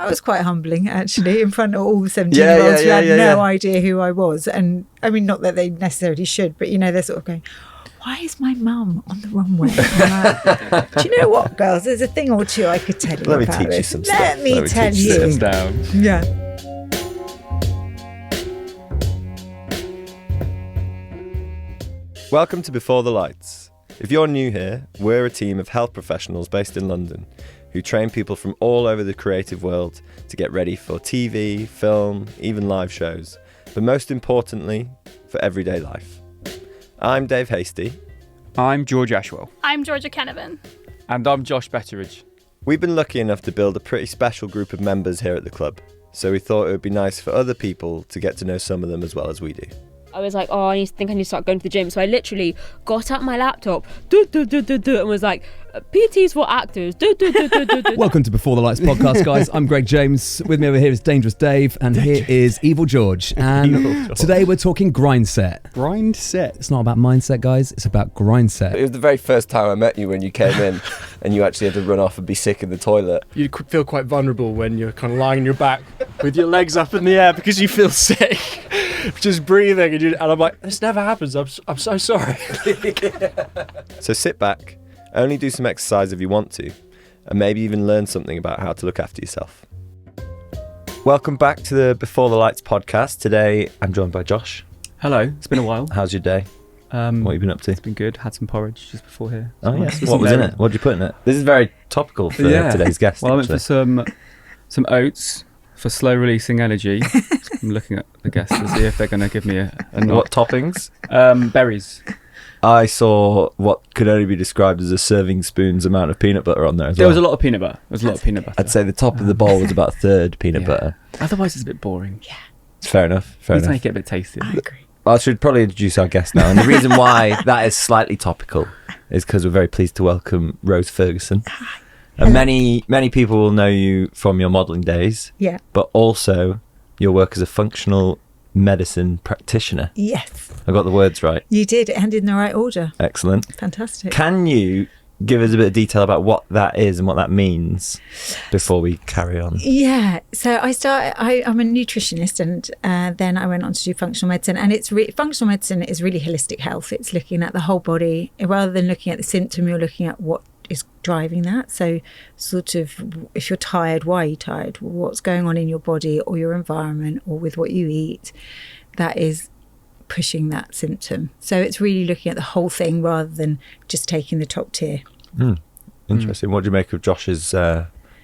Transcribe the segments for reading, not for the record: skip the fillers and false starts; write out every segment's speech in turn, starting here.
That was quite humbling, actually, in front of all 17-year-olds who had no idea who I was. And I mean, not that they necessarily should, but, they're sort of going, why is my mum on the runway? Do you know what, girls? There's a thing or two I could tell you about. Let me teach you some stuff. Let me tell you. Sit down. Yeah. Welcome to Before the Lights. If you're new here, we're a team of health professionals based in London who train people from all over the creative world to get ready for TV, film, even live shows, but most importantly, for everyday life. I'm Dave Hasty. I'm George Ashwell. I'm Georgia Canavan. And I'm Josh Betteridge. We've been lucky enough to build a pretty special group of members here at the club, so we thought it would be nice for other people to get to know some of them as well as we do. I was like, I need to start going to the gym. So I literally got out my laptop, and was like, PT's for actors. Welcome to Before the Lights podcast, guys. I'm Greg James. With me over here is Dangerous Dave, and here is Evil George. And today we're talking grind set. Grind set? It's not about mindset, guys. It's about grind set. It was the very first time I met you when you came in and you actually had to run off and be sick in the toilet. You feel quite vulnerable when you're kind of lying on your back with your legs up in the air because you feel sick. Just breathing, and I'm like, this never happens. I'm so sorry. So sit back, only do some exercise if you want to, and maybe even learn something about how to look after yourself. Welcome back to the Before the Lights podcast. Today I'm joined by Josh. Hello, it's been a while. How's your day? What have you been up to? It's been good. Had some porridge just before here. Oh yeah. What was in it? What did you put in it? This is very topical for today's guest. Well, I went for some oats for slow releasing energy. I'm looking at the guests to see if they're going to give me a nod. What toppings? Berries. I saw what could only be described as a serving spoon's amount of peanut butter on there as There well. was a lot of peanut butter. I'd say the top of the bowl was about a third peanut butter. Otherwise it's a bit boring. Yeah. Fair enough. You make it a bit tasty. I agree. I should probably introduce our guest now. And the reason why that is slightly topical is because we're very pleased to welcome Rose Ferguson. Hi. And many people will know you from your modelling days. Yeah. But also your work as a functional medicine practitioner. Yes. I got the words right. You did, and in the right order. Excellent. Fantastic. Can you give us a bit of detail about what that is and what that means before we carry on? Yeah, so I'm a nutritionist, and then I went on to do functional medicine, and functional medicine is really holistic health. It's looking at the whole body rather than looking at the symptom. You're looking at what is driving that. So sort of, if you're tired, why are you tired? What's going on in your body or your environment or with what you eat that is pushing that symptom. So it's really looking at the whole thing rather than just taking the top tier. Interesting. What do you make of Josh's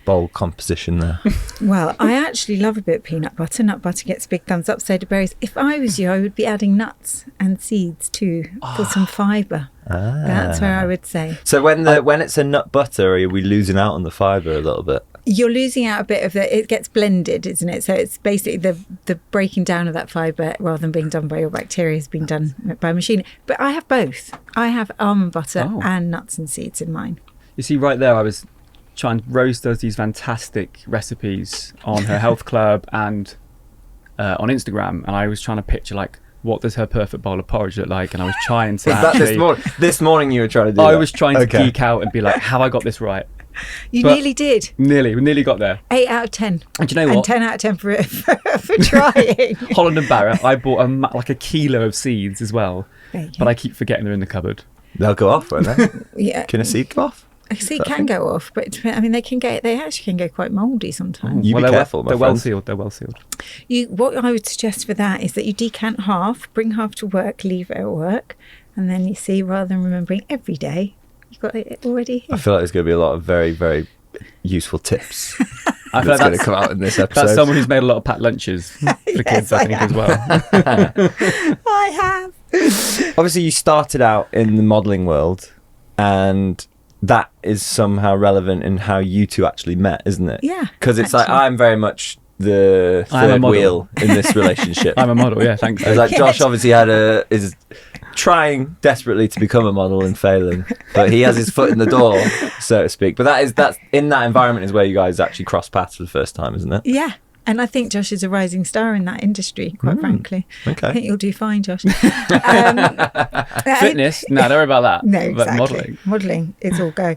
bowl composition there? Well, I actually love a bit of peanut butter. Nut butter gets big thumbs up, so do berries. If I was you, I would be adding nuts and seeds too for some fibre. That's where I would say. So when it's a nut butter, are we losing out on the fibre a little bit? You're losing out a bit of it gets blended, isn't it? So it's basically the breaking down of that fibre rather than being done by your bacteria is being done by a machine. But I have both. I have almond butter and nuts and seeds in mine. You see, right there, I was trying. Rose does these fantastic recipes on her health club and on Instagram, and I was trying to picture like, what does her perfect bowl of porridge look like? And I was trying to this morning you were trying to do I that? was trying to geek out and be like, have I got this right? You nearly did. We nearly got there. 8 out of 10. And do you know what? And 10 out of 10 for trying. Holland and Barrett, I bought like a kilo of seeds as well, but I keep forgetting they're in the cupboard. They'll go off, won't they? Yeah. Can a seed go off? A seed can go off, but I mean, they actually can go quite mouldy sometimes. You be careful, my They're friends. They're well sealed. What I would suggest for that is that you decant half, bring half to work, leave it at work, and then you see, rather than remembering every day, you've got it already here. I feel like there's going to be a lot of very, very useful tips I feel that's going to come out in this episode. That's someone who's made a lot of packed lunches for kids, I think, as well. I have. Obviously, you started out in the modelling world, and that is somehow relevant in how you two actually met, isn't it? Yeah. Because it's like, I'm very much the third wheel in this relationship. I'm a model, yeah, thanks. It's like Josh obviously is trying desperately to become a model and failing, but he has his foot in the door, so to speak. But that's in that environment is where you guys actually cross paths for the first time, isn't it? Yeah. And I think Josh is a rising star in that industry, quite frankly. Okay. I think you'll do fine, Josh. Fitness? No, don't worry about that. No, But exactly. modelling. Modelling, it's all go.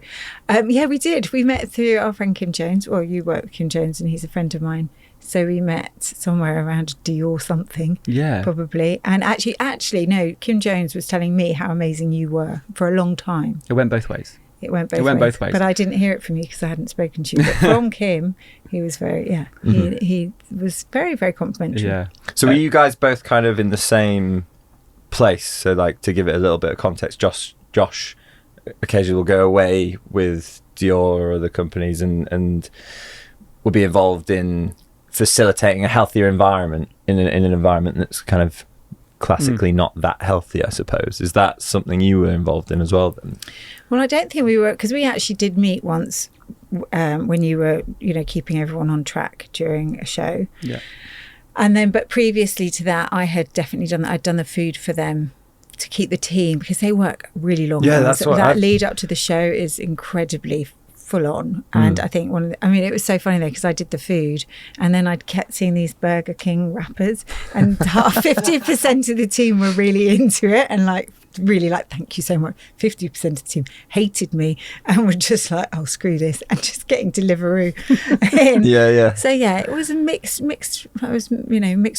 Yeah, we did. We met through our friend Kim Jones. Well, you work with Kim Jones and he's a friend of mine. So we met somewhere around Dior something, Yeah. probably. And actually, no, Kim Jones was telling me how amazing you were for a long time. It went both ways. It went both, both ways. But I didn't hear it from you because I hadn't spoken to you. But from Kim, he was very, he was very, very complimentary. Yeah. So were you guys both kind of in the same place? So like to give it a little bit of context, Josh occasionally will go away with Dior or other companies and will be involved in facilitating a healthier environment in an environment that's kind of classically not that healthy, I suppose. Is that something you were involved in as well then? Well, I don't think we were, because we actually did meet once when you were, keeping everyone on track during a show. Yeah. And then, but previously to that, I had definitely done that. I'd done the food for them to keep the team because they work really long Yeah, hours. that's what that lead up to the show is incredibly full on. And I think it was so funny though, because I did the food and then I'd kept seeing these Burger King wrappers and 50% of the team were really into it and really thank you so much. 50% of the team hated me and were just like, oh, screw this, and just getting Deliveroo in. Yeah. So yeah, it was a mixed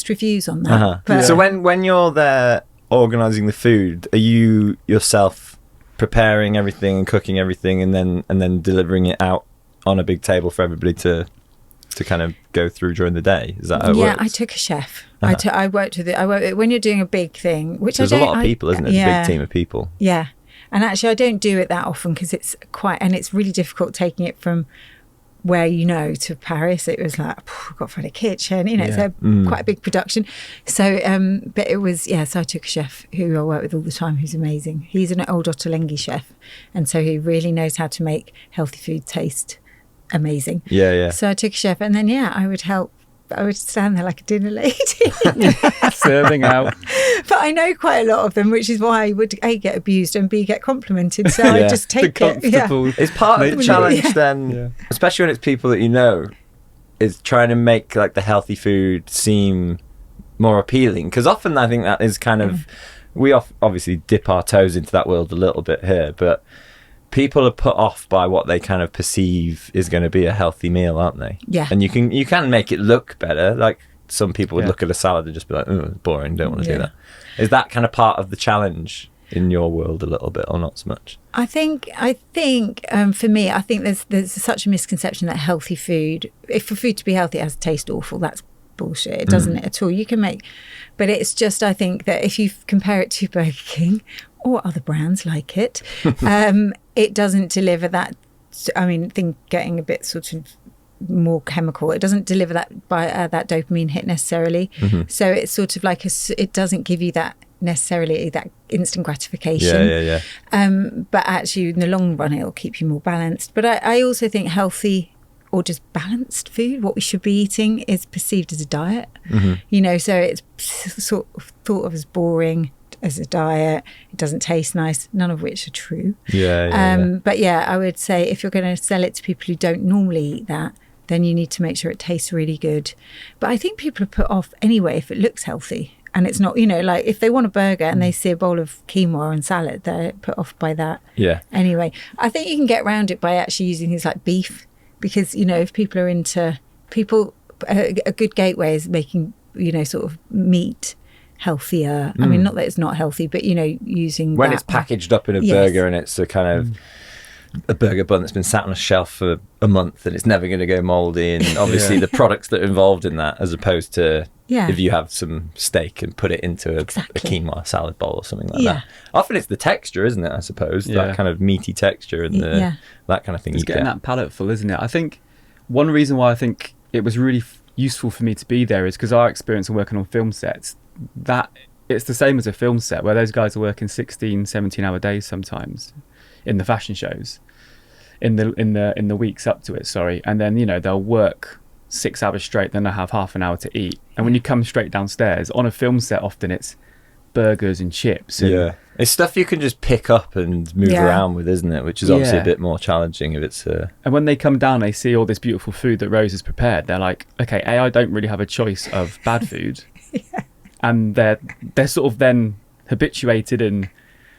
reviews on that. But, So when you're there organising the food, are you yourself preparing everything and cooking everything and then delivering it out on a big table for everybody to kind of go through during the day? Is that how it works? I took a chef. I worked with when you're doing a big thing, which There's a lot of people, isn't it? It's a big team of people. Yeah. And actually I don't do it that often because it's really difficult taking it from where to Paris. It was like, we've got to find a kitchen, it's quite a big production. So but it was, so I took a chef who I work with all the time who's amazing. He's an old Ottolenghi chef, and so he really knows how to make healthy food taste amazing. Yeah. So I took a chef and then I would stand there like a dinner lady. Serving out. But I know quite a lot of them, which is why I would A, get abused and B, get complimented. So I just take it. Yeah. It's part of the challenge then, Yeah. especially when it's people that is trying to make like the healthy food seem more appealing. Because often I think that is kind of, we obviously dip our toes into that world a little bit here, but people are put off by what they kind of perceive is going to be a healthy meal, aren't they? Yeah. And you can make it look better. Like some people would look at a salad and just be like, oh, it's boring, don't want to do that. Is that kind of part of the challenge in your world a little bit, or not so much? I think for me, I think there's such a misconception that healthy food, if for food to be healthy, it has to taste awful. That's bullshit. It doesn't at all. You can make, but it's just, I think that if you compare it to Burger King or other brands like it, it doesn't deliver that. I mean, getting a bit sort of more chemical, it doesn't deliver that by that dopamine hit necessarily. So it's sort of like it doesn't give you that necessarily that instant gratification. Yeah. But actually in the long run it'll keep you more balanced. But I also think healthy or just balanced food, what we should be eating, is perceived as a diet. So it's sort of thought of as boring as a diet. It doesn't taste nice, none of which are true. But I would say if you're going to sell it to people who don't normally eat that, then you need to make sure it tastes really good. But I think people are put off anyway if it looks healthy and it's not, like if they want a burger and they see a bowl of quinoa and salad, they're put off by that. Anyway, I think you can get around it by actually using things like beef, because if people are into a good gateway is making sort of meat healthier. I mean, not that it's not healthy, but using when that, it's packaged up in a burger and it's a kind of a burger bun that's been sat on a shelf for a month and it's never going to go moldy, and obviously the products that are involved in that, as opposed to if you have some steak and put it into a quinoa salad bowl or something like that. Often it's the texture, isn't it? I suppose that kind of meaty texture and that kind of thing. It's getting that palate full, isn't it? I think one reason why I think it was really useful for me to be there is because our experience of working on film sets, that it's the same as a film set where those guys are working 16-17 hour days sometimes in the fashion shows in the weeks up to it, and then they'll work 6 hours straight, then they'll have half an hour to eat, and when you come straight downstairs on a film set, often it's burgers and chips. And Yeah. It's stuff you can just pick up and move around with, isn't it? Which is obviously a bit more challenging if it's... And when they come down, they see all this beautiful food that Rose has prepared. They're like, okay, I don't really have a choice of bad food. And they're sort of then habituated and,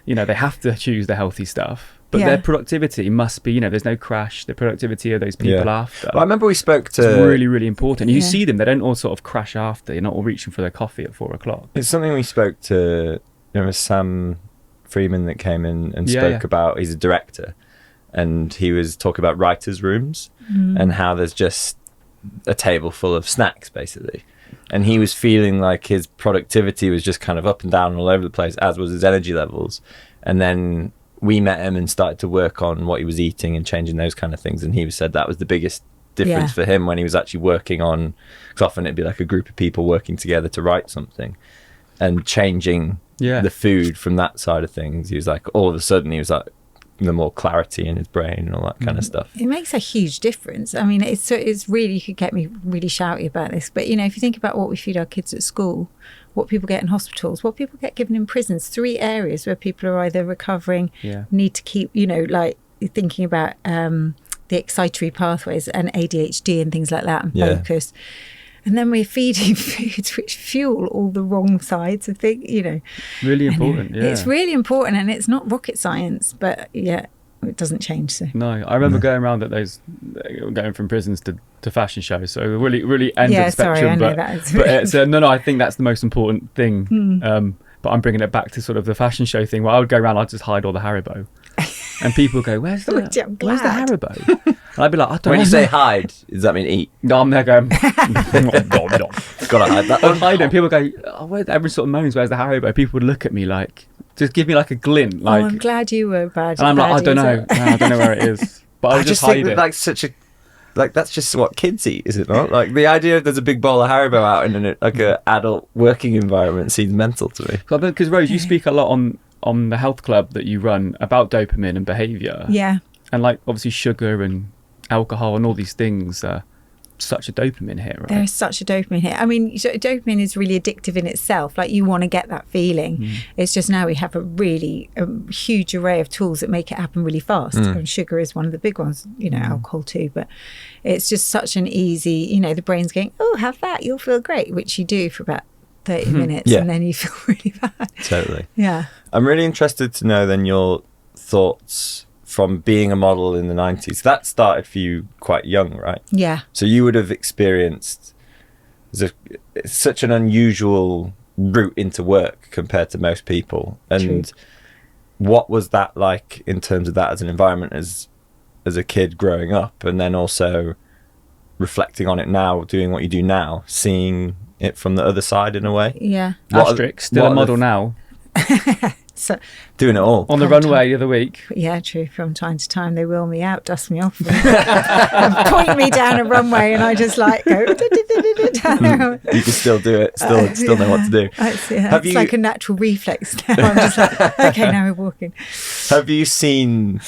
you know, they have to choose the healthy stuff. But their productivity must be, you know, there's no crash. The productivity of those people after. Well, I remember we spoke to... It's really, really important. You see them, they don't all sort of crash after. You're not all reaching for their coffee at 4:00. It's something we spoke to, you know, Sam Freeman that came in and spoke about. He's a director, and he was talking about writers' rooms and how there's just a table full of snacks, basically. And he was feeling like his productivity was just kind of up and down all over the place, as was his energy levels. And then we met him and started to work on what he was eating and changing those kind of things. And he said that was the biggest difference for him when he was actually working on, because often it'd be like a group of people working together to write something, and changing the food from that side of things. He was like, all of a sudden he was like, the more clarity in his brain and all that kind of stuff. It makes a huge difference. I mean, it's really, you could get me really shouty about this, but you know, if you think about what we feed our kids at school, what people get in hospitals, what people get given in prisons, 3 areas where people are either recovering, need to keep, you know, like thinking about the excitatory pathways and ADHD and things like that, and focus. And then we're feeding foods which fuel all the wrong sides of things, you know. Really important, It's really important, and it's not rocket science, but it doesn't change. So. No, I remember going around at those, going from prisons to fashion shows. So really, really end of the spectrum. I know but that is but it's, no, I think that's the most important thing. But I'm bringing it back to sort of the fashion show thing, where I would go around, I'd just hide all the Haribo. And people go, where's the Haribo? And I'd be like, I don't know. When you say hide, does that mean eat? No, I'm there going, Gotta hide that. I'm hiding. People go, every sort of moans, where's the Haribo? People would look at me like, just give me like a glint. Like, I'm glad you were bad. And I'm like, I don't know. No, I don't know where it is. But I just hide think it. Like that's just what kids eat, is it not? Like the idea of there's a big bowl of Haribo out in an adult working environment seems mental to me. Because Rose, you speak a lot on the health club that you run about dopamine and behaviour. Yeah. And like obviously sugar and alcohol and all these things are such a dopamine hit, right? There is such a dopamine hit. I mean, dopamine is really addictive in itself. Like you want to get that feeling. It's just now we have a really huge array of tools that make it happen really fast. And sugar is one of the big ones, you know, alcohol too. But it's just such an easy, you know, the brain's going, oh, have that, you'll feel great, which you do for about 30 minutes and then you feel really bad. Totally. Yeah. I'm really interested to know then your thoughts from being a model in the 90s. That started for you quite young, right? Yeah. So you would have experienced such an unusual route into work compared to most people. And what was that like in terms of that as an environment as a kid growing up, and then also reflecting on it now, doing what you do now, seeing it from the other side in a way? Yeah. Asterisk, still a model now. So doing it all on the runway the other week. Yeah, true. From time to time, they wheel me out, dust me off, and point me down a runway, and I just like go. You can still do it. Still know what to do. It's like a natural reflex now. I'm just like, okay, now we're walking. Have you seen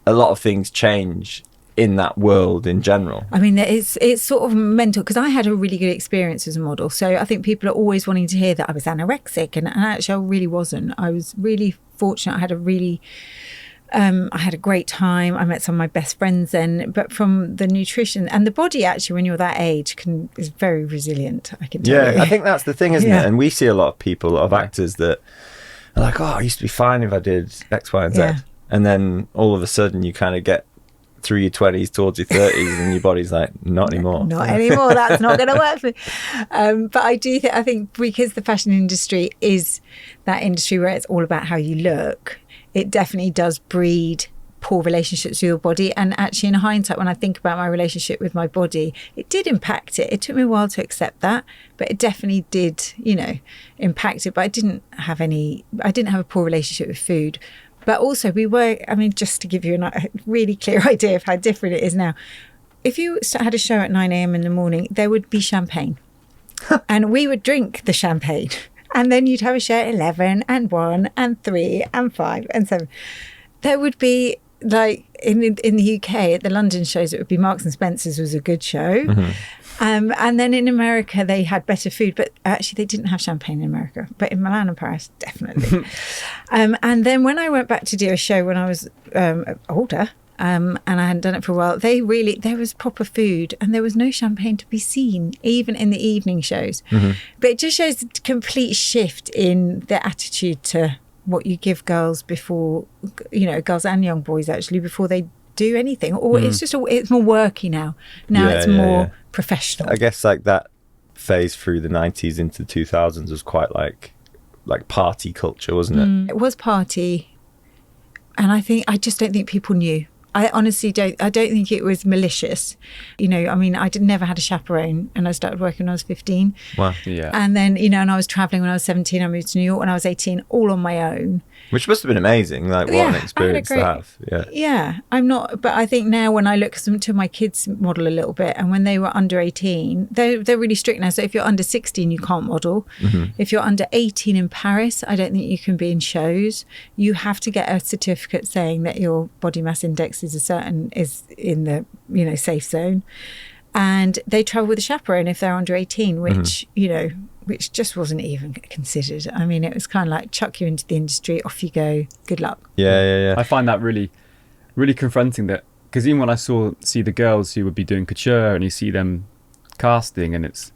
a lot of things change in that world in general? I mean, it's sort of mental, because I had a really good experience as a model. So I think people are always wanting to hear that I was anorexic, and actually I really wasn't. I was really fortunate. I had a great time. I met some of my best friends then, but from the nutrition and the body, actually, when you're that age, is very resilient, I can tell you. I think that's the thing, isn't it? And we see a lot of people, a lot of actors that are like, oh, I used to be fine if I did X, Y, and Z. And then all of a sudden you kind of get through your 20s towards your 30s and your body's like, not anymore. Not anymore. That's not going to work for me. But I think because the fashion industry is that industry where it's all about how you look, it definitely does breed poor relationships with your body. And actually, in hindsight, when I think about my relationship with my body, it did impact it. It took me a while to accept that, but it definitely did, you know, impact it. But I didn't have a poor relationship with food. But also just to give you a really clear idea of how different it is now, if you had a show at 9 a.m. in the morning, there would be champagne. And we would drink the champagne. And then you'd have a show at 11 and 1 and 3 and 5 and 7. There would be, like, in the UK, at the London shows, it would be Marks and Spencer's was a good show. And then in America, they had better food, but actually they didn't have champagne in America. But in Milan and Paris, definitely. And then when I went back to do a show when I was older, and I hadn't done it for a while, there was proper food and there was no champagne to be seen, even in the evening shows. But it just shows a complete shift in the attitude to what you give girls before, girls and young boys actually, before they do anything. Or it's more worky now. It's more professional. I guess like that phase through the 90s into the 2000s was quite like party culture, wasn't it? It was party. And I just don't think people knew. I honestly don't think it was malicious. I never had a chaperone, and I started working when I was 15. Wow. Yeah. And then, and I was traveling when I was 17. I moved to New York when I was 18, all on my own. Which must have been amazing. Like, what an experience to have. Yeah. Yeah. But I think now when I look to my kids model a little bit, and when they were under 18, they're really strict now. So if you're under 16, you can't model. If you're under 18 in Paris, I don't think you can be in shows. You have to get a certificate saying that your body mass index is in the safe zone, and they travel with a chaperone if they're under 18, which just wasn't even considered. I mean, it was kind of like chuck you into the industry, off you go, good luck. Yeah. I find that really, really confronting, that because even when I see the girls who would be doing couture and you see them casting, and it's,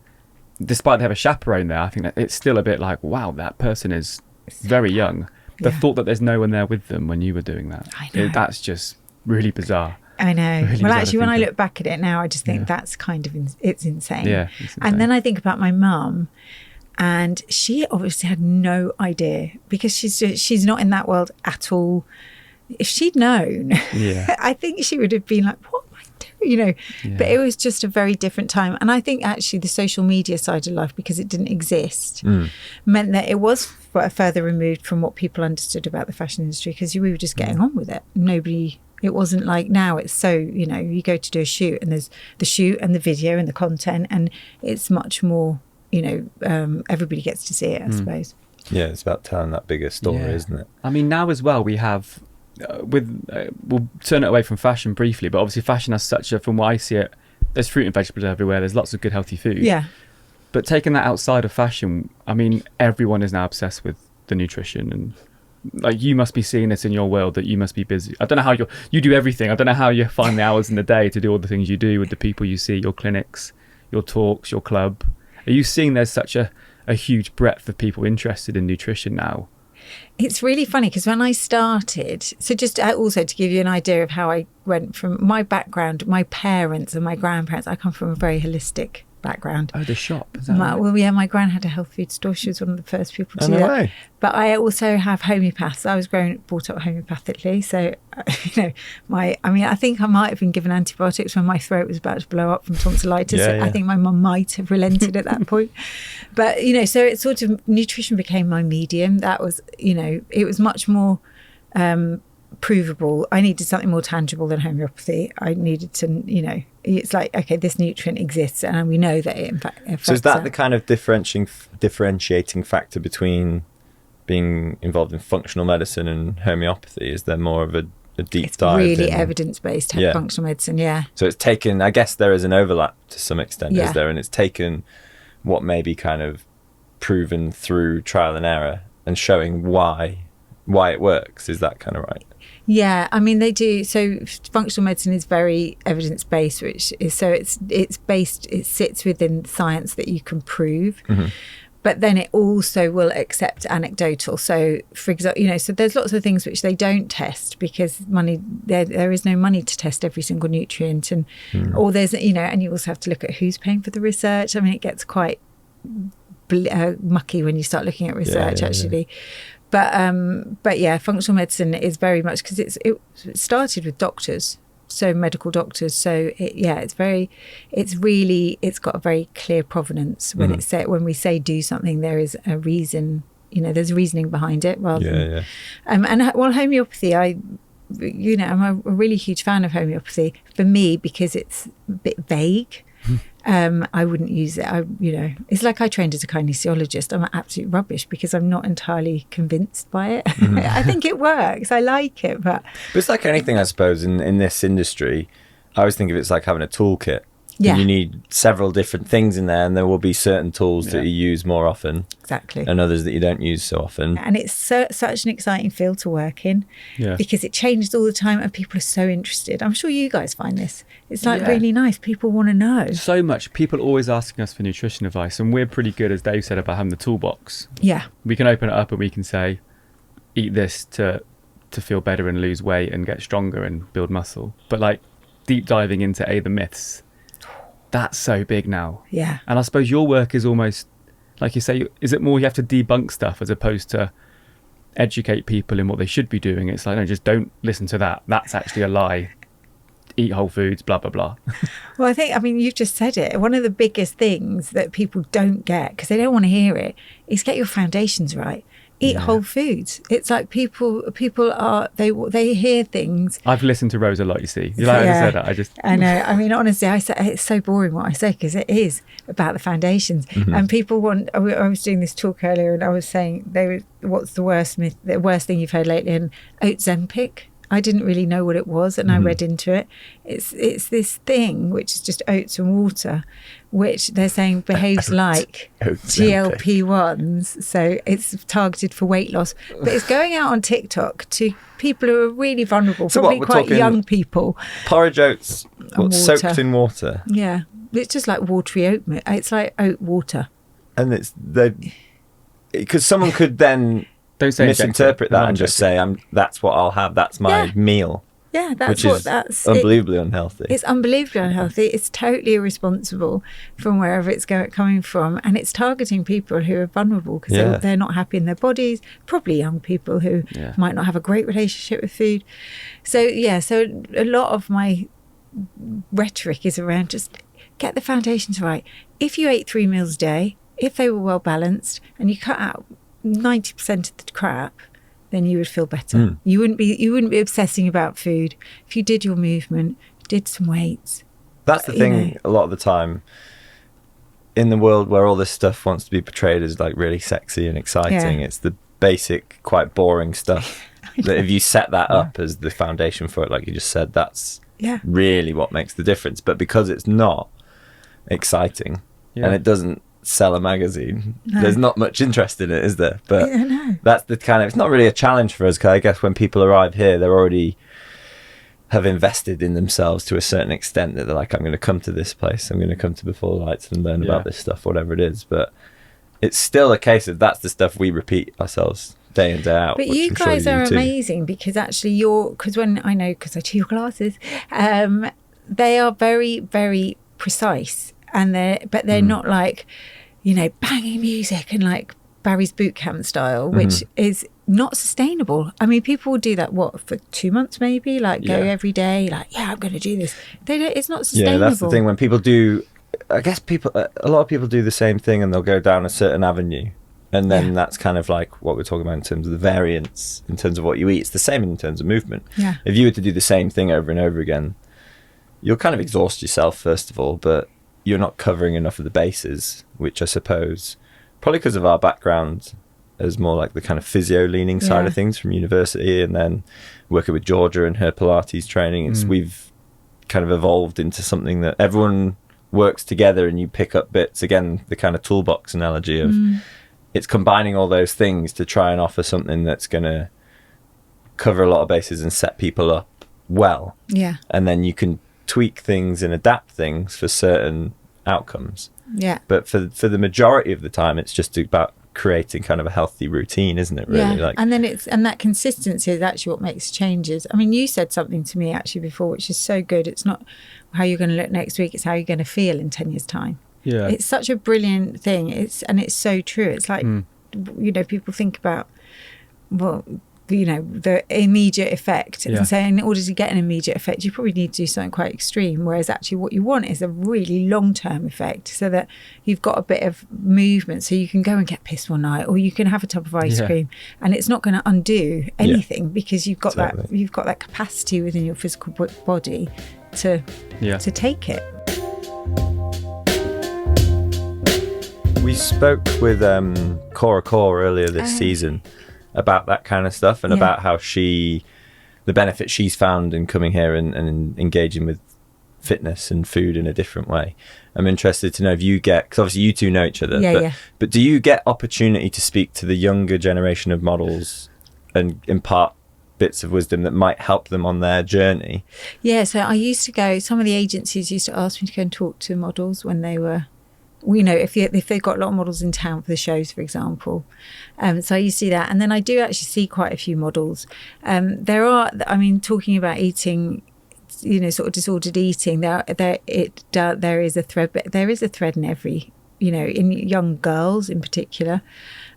despite they have a chaperone there, I think that it's still a bit like, wow, that person is very young. The thought that there's no one there with them when you were doing that, that's just really bizarre. I know. Really well, actually, when I look back at it now, I just think that's kind of it's insane. Yeah, it's insane. And then I think about my mum, and she obviously had no idea, because she's not in that world at all. If she'd known, I think she would have been like, what am I doing? But it was just a very different time. And I think actually the social media side of life, because it didn't exist, meant that it was further removed from what people understood about the fashion industry, because we were just getting on with it. It wasn't like now. It's so, you go to do a shoot and there's the shoot and the video and the content, and it's much more, everybody gets to see it, I suppose. Yeah, it's about telling that bigger story, isn't it? I mean, now as well, we have, we'll turn it away from fashion briefly, but obviously fashion has such a, from what I see it, there's fruit and vegetables everywhere, there's lots of good healthy food. Yeah. But taking that outside of fashion, I mean, everyone is now obsessed with the nutrition, and like, you must be seeing this in your world, that you must be busy. I don't know how you do everything. I don't know how you find the hours in the day to do all the things you do with the people you see, your clinics, your talks, your club. Are you seeing there's such a huge breadth of people interested in nutrition now? It's really funny, because when I started, so just also to give you an idea of how I went from my background, my parents and my grandparents, I come from a very holistic background. Oh, the shop. Is that right? Well, yeah, my gran had a health food store. She was one of the first people to do that. Way. But I also have homeopaths. I was brought up homeopathically. So, I think I might have been given antibiotics when my throat was about to blow up from tonsillitis. Yeah. I think my mum might have relented at that point. But, so it's sort of, nutrition became my medium. That was, it was much more provable. I needed something more tangible than homeopathy. I needed to, it's like, okay, this nutrient exists, and we know that it in fact affects. So is that the kind of differentiating factor between being involved in functional medicine and homeopathy? Is there more of a deep dive? Really evidence-based functional medicine, So it's taken, I guess there is an overlap to some extent, is there? And it's taken what may be kind of proven through trial and error and showing why it works. Is that kind of right? Yeah, I mean, they do. So functional medicine is very evidence-based, which is, so it's based, it sits within science that you can prove. But then it also will accept anecdotal. So, for example, so there's lots of things which they don't test, because there is no money to test every single nutrient, and or there's and you also have to look at who's paying for the research. I mean, it gets quite mucky when you start looking at research, actually. But yeah, functional medicine is very much, because it started with doctors, so medical doctors. So it's got a very clear provenance. When when we say do something, there is a reason. There's reasoning behind it. Rather than, and homeopathy, I'm a really huge fan of homeopathy. For me, because it's a bit vague. I wouldn't use it. It's like I trained as a kinesiologist. I'm absolute rubbish because I'm not entirely convinced by it. I think it works. I like it, but it's like anything, I suppose, in this industry. I always think of it's like having a toolkit. Yeah. And you need several different things in there, and there will be certain tools Yeah. that you use more often Exactly. and others that you don't use so often. And it's such an exciting field to work in Yeah. because it changes all the time and people are so interested. I'm sure you guys find this. It's like Yeah. really nice. People want to know. So much. People always asking us for nutrition advice, and we're pretty good, as Dave said, about having the toolbox. Yeah. We can open it up and we can say, eat this to feel better and lose weight and get stronger and build muscle. But like deep diving into the myths, that's so big now. Yeah. And I suppose your work is almost, like you say, is it more you have to debunk stuff as opposed to educate people in what they should be doing? It's like, no, just don't listen to that. That's actually a lie. Eat whole foods, blah, blah, blah. Well, I mean, you've just said it. One of the biggest things that people don't get because they don't want to hear it is get your foundations right. Eat whole foods. It's like people are, they hear things. I've listened to Rose a lot, you see. You like Yeah. I said that. I know. I mean, honestly, I say it's so boring what I say because it is about the foundations. And people want. I was doing this talk earlier, and I was saying what's the worst myth, the worst thing you've heard lately? And Ozempic. I didn't really know what it was, and I read into it. It's this thing which is just oats and water, which they're saying behaves like Ozempic. GLP-1s. So it's targeted for weight loss, but it's going out on TikTok to people who are really vulnerable, So probably what, we're quite talking young people. Porridge oats, And soaked water. in water. Yeah, it's just like watery oat. It's like oat water. And it's because someone could then Don't say misinterpret injected. that and just say, that's what I'll have. That's my Yeah. meal, Yeah, that's which what is that's. unbelievably unhealthy. It's unbelievably unhealthy. It's totally irresponsible from wherever it's coming from, and it's targeting people who are vulnerable because Yeah. they're not happy in their bodies. Probably young people who Yeah. might not have a great relationship with food. So a lot of my rhetoric is around just get the foundations right. If you ate 3 meals a day, if they were well balanced, and you cut out 90% of the crap, then you would feel better. You wouldn't be obsessing about food. If you did your movement, did some weights. That's the you thing. know. A lot of the time, in the world where all this stuff wants to be portrayed as like really sexy and exciting, Yeah. it's the basic, quite boring stuff. That if you set that up as the foundation for it, like you just said, that's Yeah. really what makes the difference. But because it's not exciting and it doesn't sell a magazine, there's not much interest in it, is there? But I know. that's the kind of, it's not really a challenge for us, because I guess when people arrive here, they're already have invested in themselves to a certain extent, that they're like, I'm going to come to this place, I'm going to come to Before the Lights and learn about this stuff, whatever it is. But it's still a case of that's the stuff we repeat ourselves day in, day out. But which you I'm sure guys do are too. amazing because actually because I do your classes, they are very, very precise, and they're not like, banging music and like Barry's boot camp style, which is not sustainable. I mean, people will do that for 2 months maybe, like go every day, like I'm going to do this. It's not sustainable. Yeah, that's the thing. When people do, I guess a lot of people do the same thing, and they'll go down a certain avenue, and then that's kind of like what we're talking about in terms of the variance, in terms of what you eat. It's the same in terms of movement. Yeah. If you were to do the same thing over and over again, you'll kind of exhaust yourself first of all, but you're not covering enough of the bases, which I suppose, probably because of our background as more like the kind of physio leaning side of things from university, and then working with Georgia and her Pilates training, we've kind of evolved into something that everyone works together and you pick up bits. Again, the kind of toolbox analogy of it's combining all those things to try and offer something that's going to cover a lot of bases and set people up well. Yeah. And then you can tweak things and adapt things for certain outcomes. Yeah. But for the majority of the time, it's just about creating kind of a healthy routine, isn't it? Really, Yeah. And then that consistency is actually what makes changes. I mean, you said something to me actually before, which is so good. It's not how you're going to look next week; it's how you're going to feel in 10 years' time. Yeah. It's such a brilliant thing. It's so true. It's like people think about the immediate effect, and so in order to get an immediate effect, you probably need to do something quite extreme, whereas actually what you want is a really long-term effect, so that you've got a bit of movement, so you can go and get pissed one night, or you can have a tub of ice cream, and it's not going to undo anything because you've got that capacity within your physical body to take it. We spoke with Cora Core earlier this season about that kind of stuff, and about how the benefit she's found in coming here and engaging with fitness and food in a different way. I'm interested to know if you get, because obviously you two know each other, but do you get opportunity to speak to the younger generation of models and impart bits of wisdom that might help them on their journey? Yeah, so I used to go, some of the agencies used to ask me to go and talk to models when they were, if they've got a lot of models in town for the shows, for example. So I used to do that. And then I do actually see quite a few models. Talking about eating, sort of disordered eating, there is a thread, but there is a thread in every, in young girls in particular.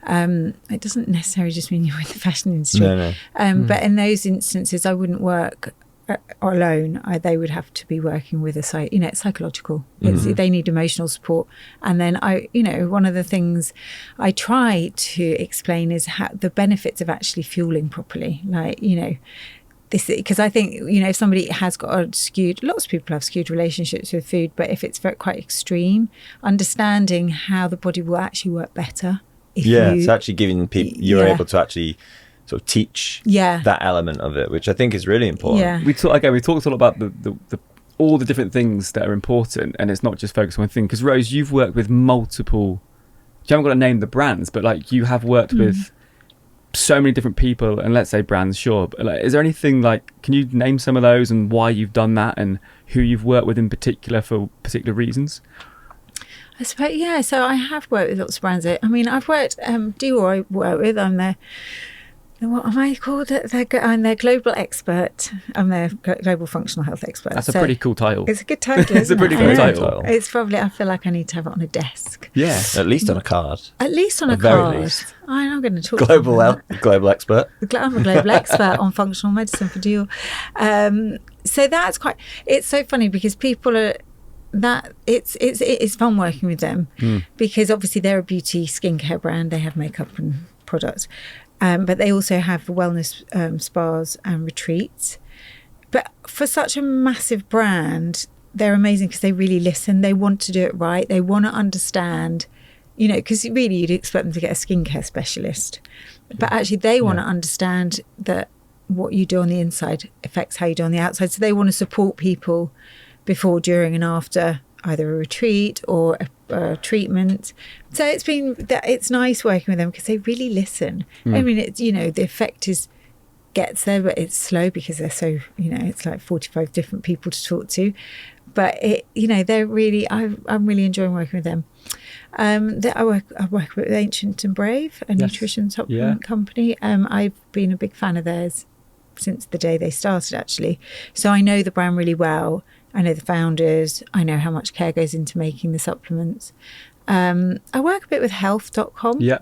It doesn't necessarily just mean you're in the fashion industry. No. But in those instances, I wouldn't work alone. They would have to be working with it's psychological. They need emotional support. And then one of the things I try to explain is how the benefits of actually fueling properly. This, because I think, if somebody has got lots of people have skewed relationships with food, but if it's quite extreme, understanding how the body will actually work better. It's actually giving people, you're able to actually sort of teach that element of it, which I think is really important. Yeah. We talked all about the all the different things that are important, and it's not just focused on one thing. Because Rose, you've worked with multiple, you haven't got to name the brands, but you have worked with so many different people, and let's say brands, sure, but is there anything can you name some of those and why you've done that and who you've worked with in particular for particular reasons? I suppose, so I have worked with lots of brands. I've worked, Dior I work with, I'm their, what am I called? I'm their global expert. I'm their global functional health expert. That's a pretty cool title. It's a good title, It's a pretty cool title. It's probably, I feel like I need to have it on a desk. Yeah. At least on a card. At least on a very card. least. I'm going to talk Global expert. I'm a global expert on functional medicine for Dior. So that's it's so funny because people are, it's fun working with them because obviously they're a beauty skincare brand. They have makeup and products, but they also have wellness spas and retreats. But for such a massive brand, they're amazing because they really listen. They want to do it right. They want to understand, because really you'd expect them to get a skincare specialist, but actually they want to understand that what you do on the inside affects how you do on the outside. So they want to support people before, during and after either a retreat or a treatment. So it's nice working with them because they really listen. It's, the effect gets there, but it's slow because they're so, it's like 45 different people to talk to. But they're really, I'm really enjoying working with them. I work with Ancient and Brave, a nutrition supplement company. I've been a big fan of theirs since the day they started, actually. So I know the brand really well. I know the founders. I know how much care goes into making the supplements. I work a bit with health.com. Yeah.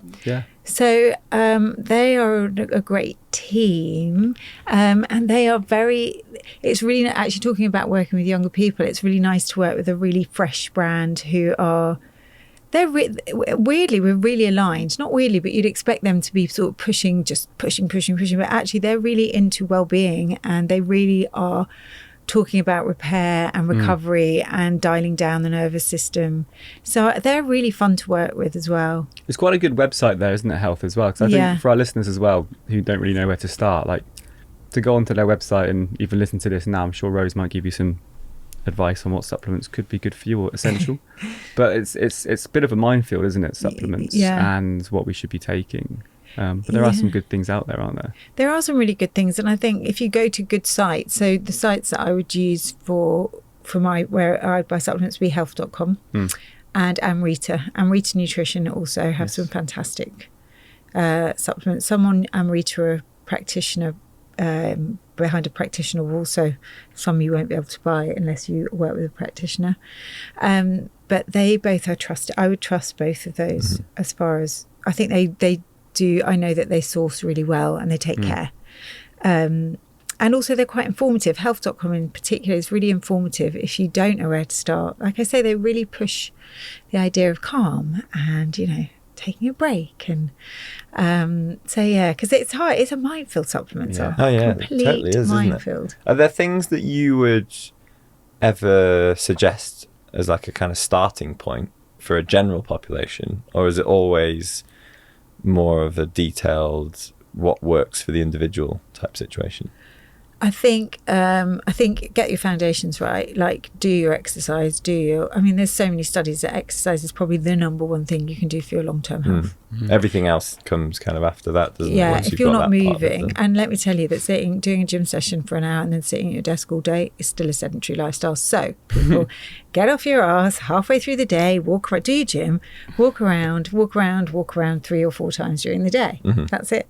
So they are a great team, and they are it's really, actually talking about working with younger people, it's really nice to work with a really fresh brand who are, weirdly, we're really aligned. Not weirdly, but you'd expect them to be sort of pushing, but actually they're really into well-being, and they really are talking about repair and recovery and dialing down the nervous system. So they're really fun to work with as well. It's quite a good website there, isn't it, Health as well? Because I think for our listeners as well who don't really know where to start, to go onto their website and even listen to this now, I'm sure Rose might give you some advice on what supplements could be good for you or essential. But it's a bit of a minefield, isn't it, supplements and what we should be taking. But there are some good things out there, aren't there? There are some really good things, and I think if you go to good sites, so the sites that I would use for where I buy supplements would be health.com and Amrita Nutrition also have some fantastic supplements. Some on Amrita are a practitioner, behind a practitioner wall, so some you won't be able to buy unless you work with a practitioner. But they both are trusted. I would trust both of those as far as, I think they do. I know that they source really well and they take care. And also they're quite informative. Health.com in particular is really informative if you don't know where to start. Like I say, they really push the idea of calm and, taking a break. And because it's hard. It's a minefield, supplements are. Oh yeah, complete it totally is, minefield. Isn't it? Are there things that you would ever suggest as a kind of starting point for a general population, or is it always more of a detailed what works for the individual type situation? I think get your foundations right. Like, do your exercise. I mean, there's so many studies that exercise is probably the number one thing you can do for your long-term health. Everything else comes kind of after that, doesn't it? Yeah, Once if you've you're got not that part of it moving, done. and let me tell you that doing a gym session for an hour and then sitting at your desk all day is still a sedentary lifestyle. So people, get off your ass halfway through the day, walk around, do your gym, walk around 3 or 4 times during the day. That's it.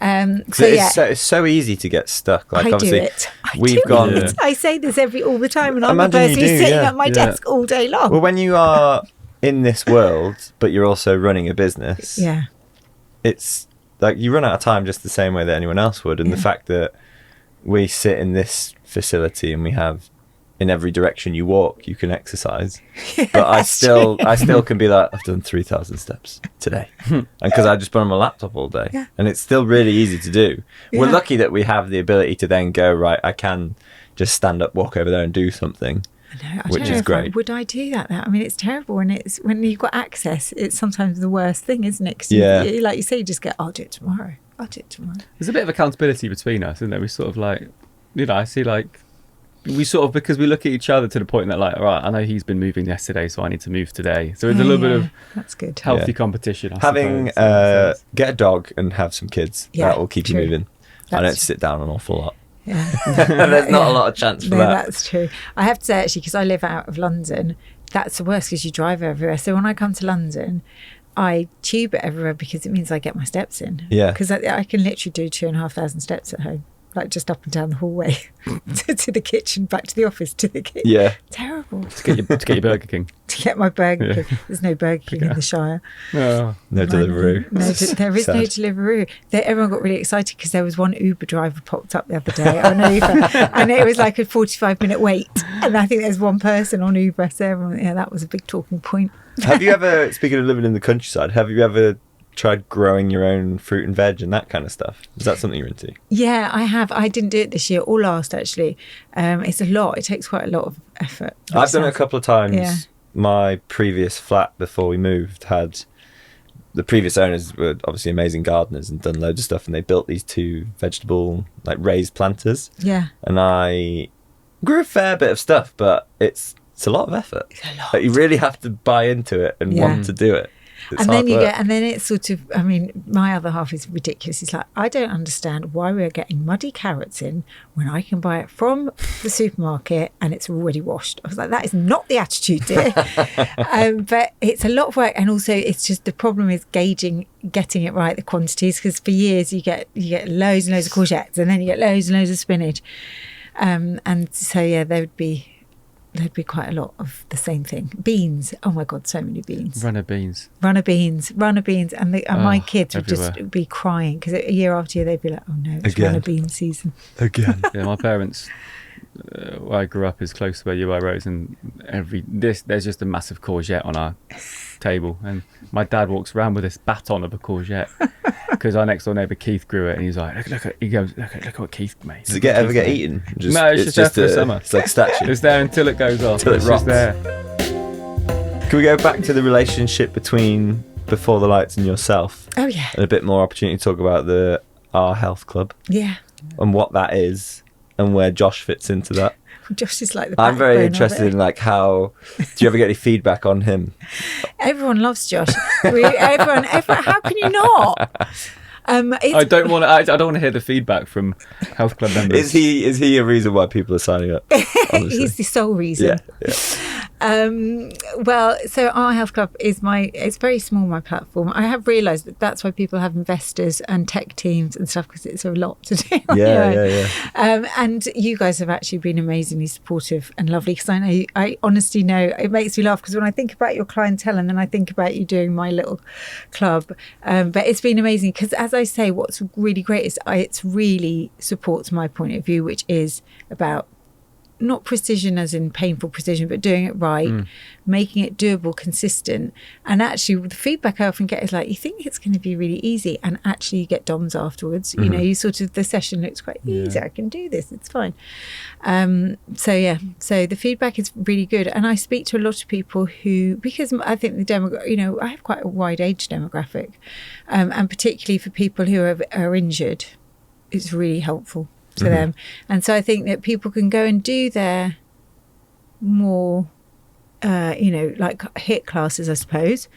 It's so easy to get stuck. Like, I obviously, do it. we've gone. Yeah. I say this all the time, and I'm the Imagine you person who's do, sitting yeah. at my Yeah. desk all day long. Well, when you are in this world, but you're also running a business, Yeah. it's like you run out of time just the same way that anyone else would. And the fact that we sit in this facility and we have, in every direction you walk, you can exercise. But I still can be like, I've done 3,000 steps today, and because I just been on my laptop all day, Yeah. and it's still really easy to do. We're Yeah. lucky that we have the ability to then go, right, I can just stand up, walk over there, and do something. I which don't know is if great. Would I do that? I mean, it's terrible, and it's when you've got access. It's sometimes the worst thing, isn't it? 'Cause Yeah. you, like you say, you just get, I'll do it tomorrow. There's a bit of accountability between us, isn't there? We sort of like, I see like, we sort of, because we look at each other to the point that like, all right, I know he's been moving yesterday, so I need to move today. So there's a little bit of that's good. healthy Yeah. competition. I Having suppose. get a dog and have some kids. Yeah, That will keep true. you moving. I don't That's- sit down an awful lot. Yeah. There's not a lot of chance for No, that. that's true. I have to say, actually, because I live out of London, that's the worst because you drive everywhere. So when I come to London, I tube it everywhere because it means I get my steps in. Yeah. Because I can literally do 2,500 steps at home, like just up and down the hallway to the kitchen, back to the office, to the kitchen. Yeah. Terrible. to get your Burger King. To get my Burger Yeah. King. There's no Burger King in the Shire. Oh. No Deliveroo. There is no Sad. Deliveroo. Everyone got really excited because there was one Uber driver popped up the other day on Uber, and it was like a 45-minute wait. And I think there's one person on Uber, so everyone, that was a big talking point. Have you ever, speaking of living in the countryside, have you ever tried growing your own fruit and veg and that kind of stuff? Is that something you're into? Yeah, I have. I didn't do it this year or last, actually. It's a lot. It takes quite a lot of effort. I've done it a couple of times. Yeah. My previous flat before we moved had, the previous owners were obviously amazing gardeners and done loads of stuff, and they built these 2 vegetable, like, raised planters. Yeah. And I grew a fair bit of stuff, but it's a lot of effort. It's a lot. Like, you really have to buy into it and Yeah. want to do it. It's And hard then you work. get, and then it's sort of, I mean, my other half is ridiculous. He's like, I don't understand why we're getting muddy carrots in when I can buy it from the supermarket and it's already washed. I was like, that is not the attitude, dear. But it's a lot of work, and also it's just, the problem is getting it right, the quantities, because for years you get loads and loads of courgettes, and then you get loads and loads of spinach, and so there'd be quite a lot of the same thing. Beans. Oh my God, so many beans. Runner beans. Runner beans, and my kids would everywhere. just be crying because year after year they'd be like, "Oh no, it's Again. runner bean season." Again. Yeah, my parents, where I grew up is close to where you are, Rose, and there's just a massive courgette on our table, and my dad walks around with this baton of a courgette because our next door neighbour Keith grew it, and he's like, look at what Keith made. Does it ever get eaten? No, it's just there for the summer. It's like a statue. It's there until it goes off. Till it It's rots. just there. Can we go back to the relationship between Before the Lights and yourself, Oh yeah, and a bit more opportunity to talk about our health club yeah. and what that is and where Josh fits into that? Josh is like the. I'm very backbone of interested it. in like how. Do you ever get any feedback on him? Everyone loves Josh. Everyone. How can you not? I don't want to hear the feedback from health club members. Is he a reason why people are signing up? Honestly. He's the sole reason. Yeah. Well, so our health club is it's very small, my platform. I have realised that's why people have investors and tech teams and stuff, because it's a lot to do. Yeah. And you guys have actually been amazingly supportive and lovely, because I honestly know, it makes me laugh because when I think about your clientele and then I think about you doing my little club, but it's been amazing because, as I say, what's really great is it really supports my point of view, which is about not precision as in painful precision, but doing it right, making it doable, consistent. And actually the feedback I often get is like, you think it's going to be really easy, and actually you get DOMs afterwards. You know, you sort of, the session looks quite easy. I can do this, it's fine. So the feedback is really good, and I speak to a lot of people who, because I think I have quite a wide age demographic, and particularly for people who are injured, it's really helpful. to them. And so I think that people can go and do their more, like HIIT classes, I suppose,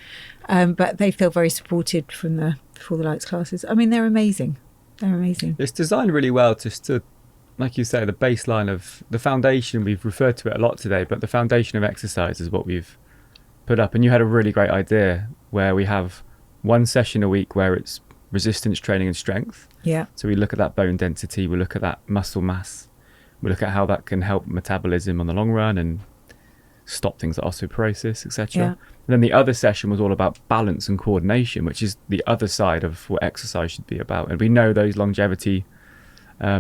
but they feel very supported from the Before the Lights classes. I mean, they're amazing. They're amazing. It's designed really well just to, like you say, the baseline of the foundation. We've referred to it a lot today, but the foundation of exercise is what we've put up. And you had a really great idea where we have one session a week where it's resistance training and strength. Yeah. So we look at that bone density, we look at that muscle mass, we look at how that can help metabolism on the long run and stop things like osteoporosis, etc. Yeah. And then the other session was all about balance and coordination, which is the other side of what exercise should be about. And we know those longevity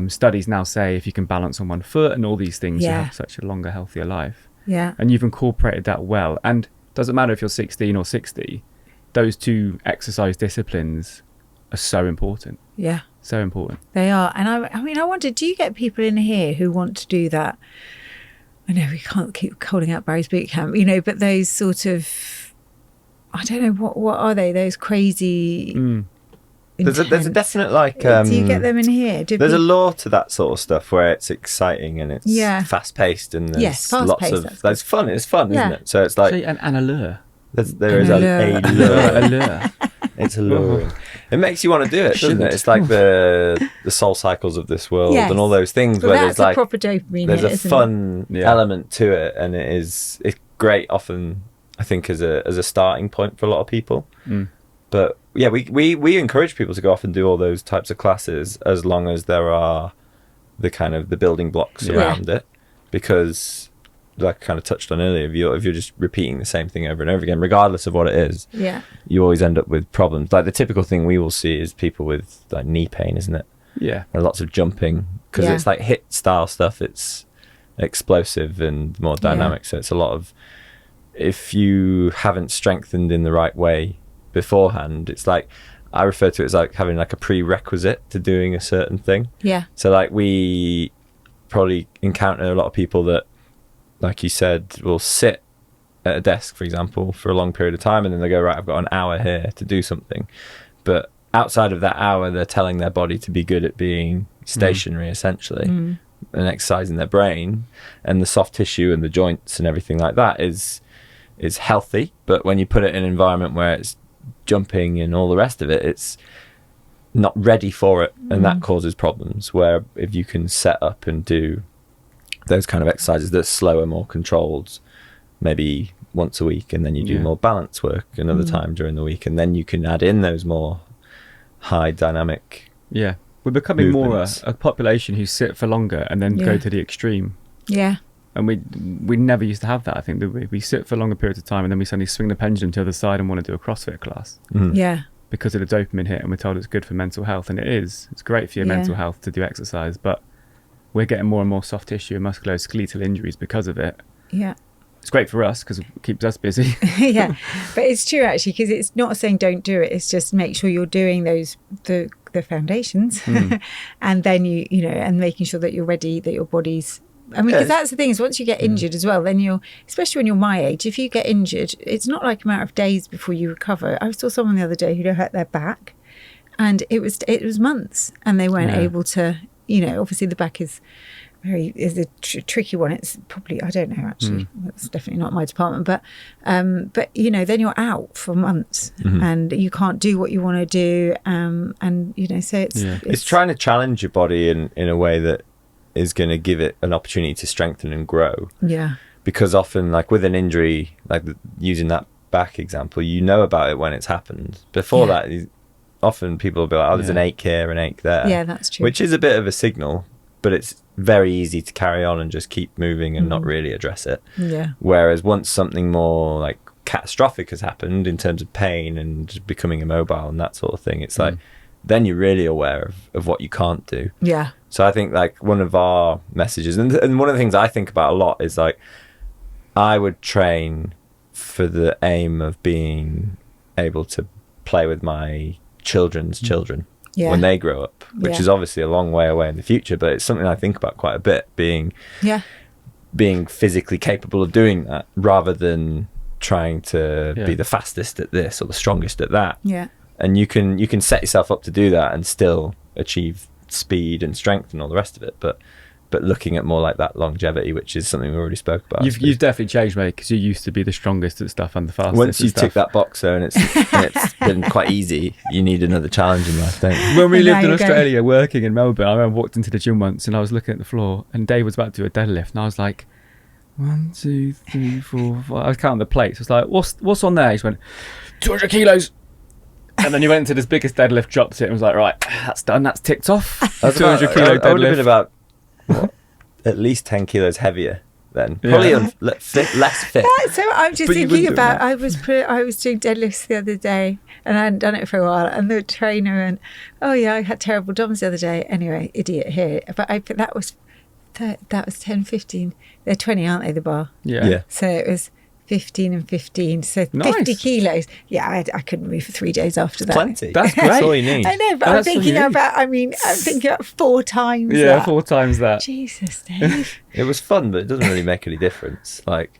studies now say if you can balance on one foot and all these things, you have such a longer, healthier life. Yeah. And you've incorporated that well. And it doesn't matter if you're 16 or 60, those two exercise disciplines are so important. Yeah. So important. They are. And I mean, I wonder, do you get people in here who want to do that? I know we can't keep calling out Barry's Boot Camp, but those sort of, I don't know, what are they? Those crazy... There's a definite do you get them in here? There's a law to that sort of stuff where it's exciting and it's fast paced and there's lots of that's fun. It's fun, isn't it? So it's like an allure. There is a lure. It's alluring. It makes you want to do it, doesn't it? It's like the Soul Cycles of this world and all those things where that's there's like proper dopamine. There's a fun element to it, and it's great. Often, I think as a starting point for a lot of people. But yeah, we encourage people to go off and do all those types of classes as long as there are the building blocks around it, because like I kind of touched on earlier, if you're just repeating the same thing over and over again, regardless of what it is, you always end up with problems. Like the typical thing we will see is people with like knee pain, isn't it? Yeah, and lots of jumping because it's like HIIT style stuff. It's explosive and more dynamic, so it's a lot of, if you haven't strengthened in the right way beforehand, it's like I refer to it as like having like a prerequisite to doing a certain thing. So like we probably encounter a lot of people that, like you said, will sit at a desk, for example, for a long period of time, and then they go, right, I've got an hour here to do something. But outside of that hour, they're telling their body to be good at being stationary, essentially, and exercising their brain, and the soft tissue and the joints and everything like that is healthy. But when you put it in an environment where it's jumping and all the rest of it, it's not ready for it, and that causes problems. Where if you can set up and do those kind of exercises that are slower, more controlled, maybe once a week, and then you do more balance work another time during the week, and then you can add in those more high dynamic we're becoming movements. more a population who sit for longer and then go to the extreme. And we never used to have that. I think that we sit for longer periods of time and then we suddenly swing the pendulum to the other side and want to do a CrossFit class. Because of the dopamine hit, and we're told it's good for mental health, and it is. It's great for your mental health to do exercise, but we're getting more and more soft tissue and musculoskeletal injuries because of it. It's great for us because it keeps us busy. But it's true actually, because it's not saying don't do it, it's just make sure you're doing the foundations and then you and making sure that you're ready, that your body's, I mean, because that's the thing, is once you get injured as well, then you're, especially when you're my age, if you get injured, it's not like a matter of days before you recover. I saw someone the other day who hurt their back, and it was months, and they weren't able to, obviously the back is a tricky one. It's probably, I don't know actually, that's definitely not my department, but then you're out for months and you can't do what you want to do, and so it's trying to challenge your body in a way that is going to give it an opportunity to strengthen and grow. Because often, like with an injury, like using that back example, about it when it's happened. Before that, often people will be like, oh, there's an ache here, an ache there. That's true. Which is a bit of a signal, but it's very easy to carry on and just keep moving and not really address it. Whereas once something more like catastrophic has happened in terms of pain and becoming immobile and that sort of thing, it's like then you're really aware of what you can't do. So I think like one of our messages, and one of the things I think about a lot is like, I would train for the aim of being able to play with my children's children when they grow up, which is obviously a long way away in the future, but it's something I think about quite a bit, being physically capable of doing that rather than trying to be the fastest at this or the strongest at that. And you can set yourself up to do that and still achieve speed and strength and all the rest of it, but looking at more like that longevity, which is something we already spoke about. You've definitely changed, mate, because you used to be the strongest at stuff and the fastest. Once you at stuff. tick that box, though, and it's been quite easy, you need another challenge in life, don't you? When we And lived now in you're going- Australia working in Melbourne, I remember I walked into the gym once and I was looking at the floor and Dave was about to do a deadlift and I was like, 1, 2, 3, 4, 5. I was counting the plates. I was like, what's on there? He just went, 200 kilos. And then he went into his biggest deadlift, dropped it and was like, right, that's done, that's ticked off. That's 200 kilo I would have been deadlift. about at least 10 kilos heavier then. Yeah. Probably less fit. So I'm just But you thinking wouldn't do about. that. I was doing deadlifts the other day, and I hadn't done it for a while. And the trainer went, "Oh yeah, I had terrible DOMs the other day." Anyway, idiot here. But that was 10, 15. They're 20, aren't they? The bar. Yeah. So it was 15 and 15. So Nice. 50 kilos. Yeah, I couldn't move for 3 days after that. Plenty. That's That's great. all you need. I know, but Oh, I'm that's what you thinking need. about. I'm thinking about 4 times. Yeah, that. 4 times that. Jesus, Dave. It was fun, but it doesn't really make any difference. Like,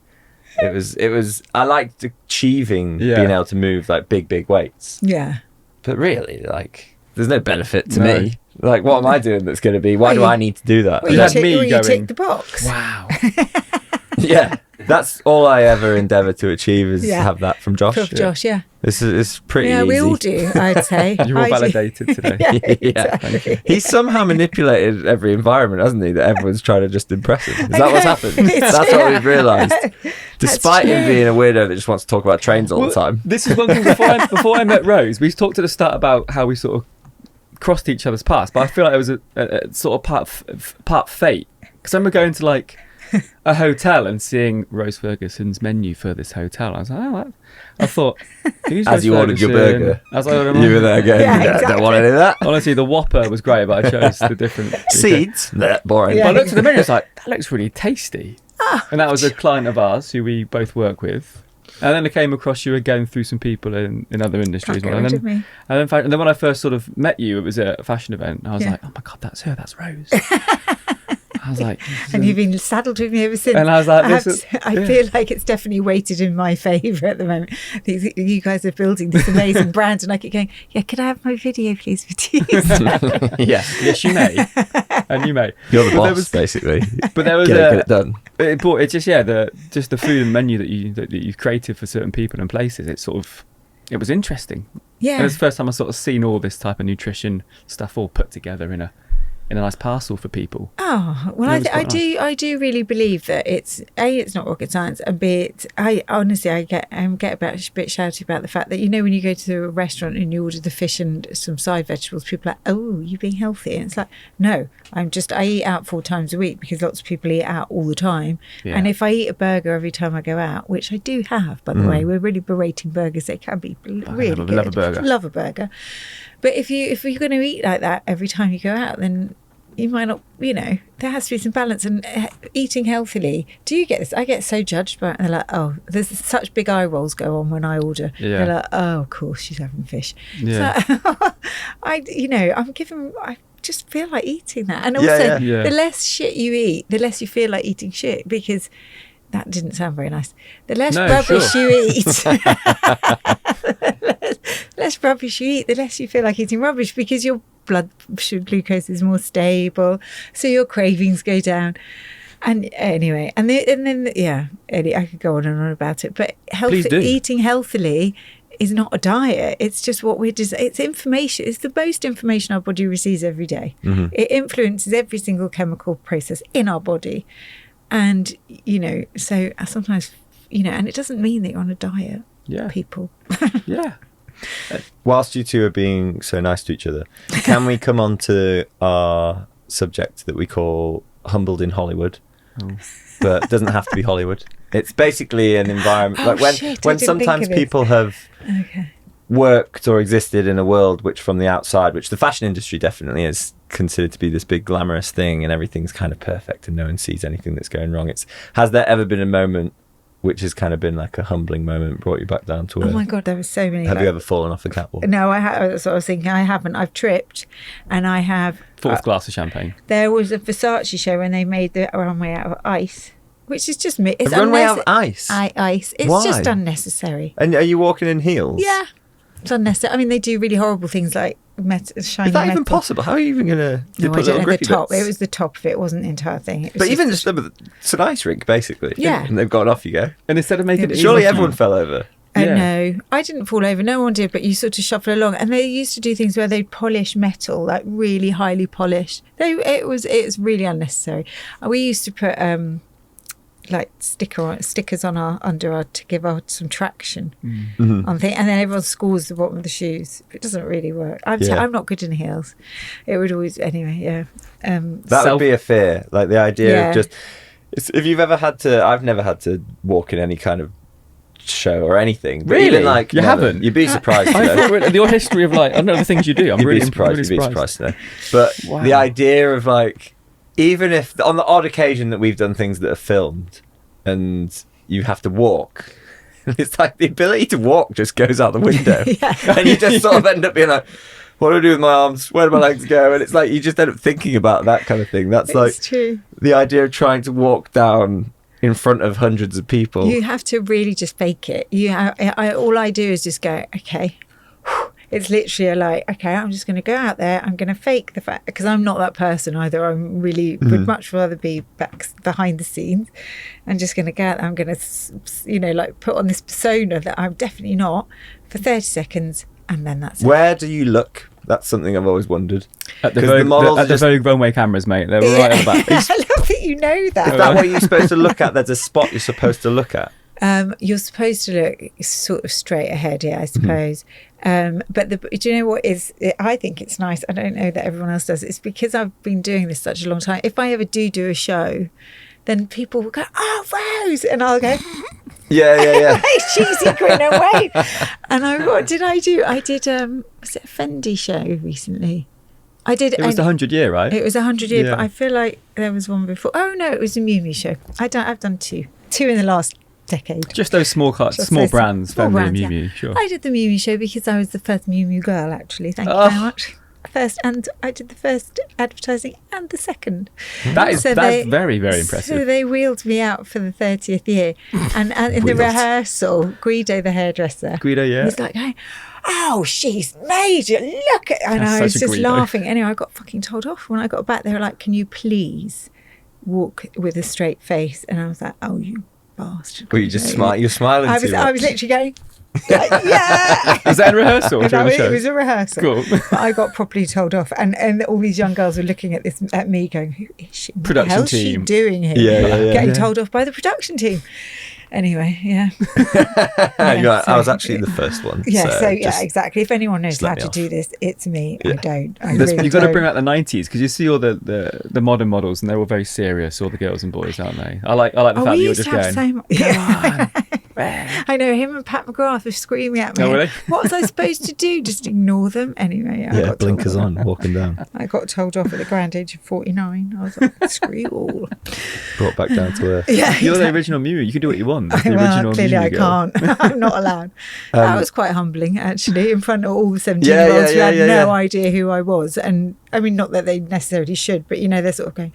it was. I liked achieving Yeah. being able to move like big weights, Yeah. but really, like, there's no benefit to No. me. Like, what am I doing that's going to be? Why do I need to do that? Well, You you, had tick, me well, you going, tick the box. Wow. Yeah, that's all I ever endeavour to achieve is Yeah. have that from Josh. From Josh, yeah. This is it's pretty Yeah, easy. we all do, I'd say. You're all I do. validated today. Yeah, Yeah. exactly. He's somehow manipulated every environment, hasn't he? That everyone's trying to just impress him. Is that what's happened? It's That's what we've realised. That's Despite him true. being a weirdo that just wants to talk about trains all the time. This is one thing before I met Rose, we talked at the start about how we sort of crossed each other's paths, but I feel like it was a sort of part fate. Because I remember going to like a hotel and seeing Rose Ferguson's menu for this hotel. I was like, oh, I thought, who's As Rose you ordered your Ferguson? burger. As I ordered You were there going, Yeah, "Yeah, I don't want any of that. Honestly, the Whopper was great, but I chose the different Seeds? Nah, boring. Yeah. But I looked at the menu, I was like, that looks really tasty. And that was a client of ours who we both work with. And then I came across you again through some people in other industries. Can't get And rid then, of me. and then when I first sort of met you, it was at a fashion event. And I was Yeah. like, oh my God, that's her, that's Rose. I was like, And you've been saddled with me ever since. And I was like, I, have this is- to- I yeah. feel like it's definitely weighted in my favour at the moment. You guys are building this amazing brand, and I keep going, yeah, could I have my video, please, for teasers? Yeah. yes, you may. And you may. You're the But there boss, was- basically. But there was Get it done. it's just, yeah, the food and menu that you've created for certain people and places. It was interesting. And Yeah. it's the first time I sort of seen all this type of nutrition stuff all put together in a nice parcel for people. Oh well, It I, was quite I do really believe that it's not rocket science, and B, I honestly I get a bit shouty about the fact that, you know, when you go to a restaurant and you order the fish and some side vegetables, people are like, oh, you being healthy, and it's like, no, I eat out 4 times a week because lots of people eat out all the time, Yeah. and if I eat a burger every time I go out, which I do have, by the way, we're really berating burgers. They can be really good. love a burger. Love a burger. But if you're going to eat like that every time you go out, then you might not, you know, there has to be some balance. And eating healthily, do you get this? I get so judged by it. They're like, oh, there's such big eye rolls go on when I order. Yeah. They're like, oh, of course she's having fish. Yeah. So, I just feel like eating that. And also, Yeah, yeah. the less shit you eat, the less you feel like eating shit, because that didn't sound very nice. The less No, rubbish sure. you eat, less rubbish you eat, the less you feel like eating rubbish, because your blood sugar glucose is more stable, so your cravings go down. And anyway, and then I could go on and on about it, but Please do. eating healthily is not a diet. It's just what it's information. It's the most information our body receives every day. It influences every single chemical process in our body. And, you know, so I sometimes, you know, and it doesn't mean that you're on a diet, Yeah. people. Yeah. Whilst you two are being so nice to each other, can we come on to our subject that we call Humbled in Hollywood? Oh. But it doesn't have to be Hollywood. It's basically an environment Oh, like when shit, I when didn't sometimes think of this. people have Okay. worked or existed in a world which from the outside, which the fashion industry definitely is considered to be this big glamorous thing and everything's kind of perfect and no one sees anything that's going wrong. Has there ever been a moment which has kind of been like a humbling moment, brought you back down to Oh earth? my God, there were so many. Have you ever fallen off the catwalk? No, that's what I was thinking. I haven't. I've tripped, and I have. 4th glass of champagne. There was a Versace show when they made the runway out of ice, which is just me. It's A runway out of ice? Ice. It's Why? just unnecessary. And are you walking in heels? Yeah, it's unnecessary. I mean, they do really horrible things like shiny Is that metal. even possible? How are you even going to No, put I don't little know the grippy top. bits? It was the top of it. It wasn't the entire thing. It was But even just it's an ice rink, basically. Yeah. And they've gone off you go. And instead of making Yeah, it Surely easier for everyone you- fell over. Yeah. No, I didn't fall over. No one did, but you sort of shuffle along. And they used to do things where they'd polish metal, like really highly polished. It was really unnecessary. We used to put like stickers on under to give out some traction on thing, and then everyone scores the bottom of the shoes. It doesn't really work. I'm not good in heels. It would always anyway. Yeah, That would be a fear. Like the idea of just if you've ever had to. I've never had to walk in any kind of show or anything. But Really? even like You never. haven't? You'd be surprised. I thought your history of like I don't know the things you do. I'm You'd really be surprised. really You'd be surprised to know. But Wow. the idea of like, even if on the odd occasion that we've done things that are filmed and you have to walk, it's like the ability to walk just goes out the window, and you just sort of end up being like, what do I do with my arms? Where do my legs go? And it's like you just end up thinking about that kind of thing. That's like it's true. the idea of trying to walk down in front of hundreds of people. You have to really just fake it. All I do is just go, okay. It's literally like, okay, I'm just going to go out there. I'm going to fake the fact, because I'm not that person either. I'm really would much rather be behind the scenes. I'm just going to go out there. I'm going to, like put on this persona that I'm definitely not for 30 seconds, and then that's it. Where do you look? That's something I've always wondered. At the 'Cause Vogue, models at the just- Vogue runway cameras, mate. They were right at the back. I love that you know that. Is that what you're supposed to look at? There's a spot you're supposed to look at. You're supposed to look sort of straight ahead, I suppose. But do you know what is? I think it's nice. I don't know that everyone else does. It's because I've been doing this such a long time. If I ever do a show, then people will go, "Oh, Rose," and I'll go, Yeah. cheesy grin away. And what did I do? I did was it a Fendi show recently? I did. It was the 100 year, right? It was 100 year, Yeah. but I feel like there was one before. Oh no, it was a Miu Miu show. I've done two in the last decade. Just those small cuts, Just small those brands, small Fendi and brands, Miu Miu, sure. I did the Miu Miu show because I was the first Miu Miu girl, actually. Thank you Oh. very much. First, and I did the first advertising and the second. That's So very, very impressive. So they wheeled me out for the 30th year. And in the Wheeled. rehearsal, Guido, the hairdresser, Guido, yeah. was like, "Oh, she's major. Look at," and That's I was such a just Guido. laughing. Anyway, I got fucking told off when I got back. They were like, "Can you please walk with a straight face?" And I was like, "Oh, you bastard." Well, you just Guido." smile. You're smiling I too was much. literally going, like, yeah. Was that in rehearsal? That during the was- show? it was a rehearsal. Cool. But I got properly told off, and all these young girls were looking at me, going, "Who is she? What the Production hell's team. she doing here?" Yeah. Getting told off by the production team. Anyway, yeah. You're like, I was so- actually the first one. Yeah, so just- exactly. If anyone knows just let how me to off. do this, it's me. Yeah. I don't. I You've really got to don't. bring out the 90s because you see all the modern models and they're all very serious, all the girls and boys, aren't they? I like the fact Oh, that we you're used just to have going. so much. Yeah. I know him and Pat McGrath were screaming at me. Oh, really? What was I supposed to do? Just ignore them? Anyway, I Yeah, got blinkers told on, walking down. I got told off at the grand age of 49. I was like, screw you all. Brought back down to earth. Yeah, You're the exactly. original Miu. You can do what you want. The Well, original clearly Miu I girl. can't. I'm not allowed. That was quite humbling, actually, in front of all the 17-year-olds Yeah, who had yeah, no yeah. idea who I was. And I mean, not that they necessarily should, but they're sort of going,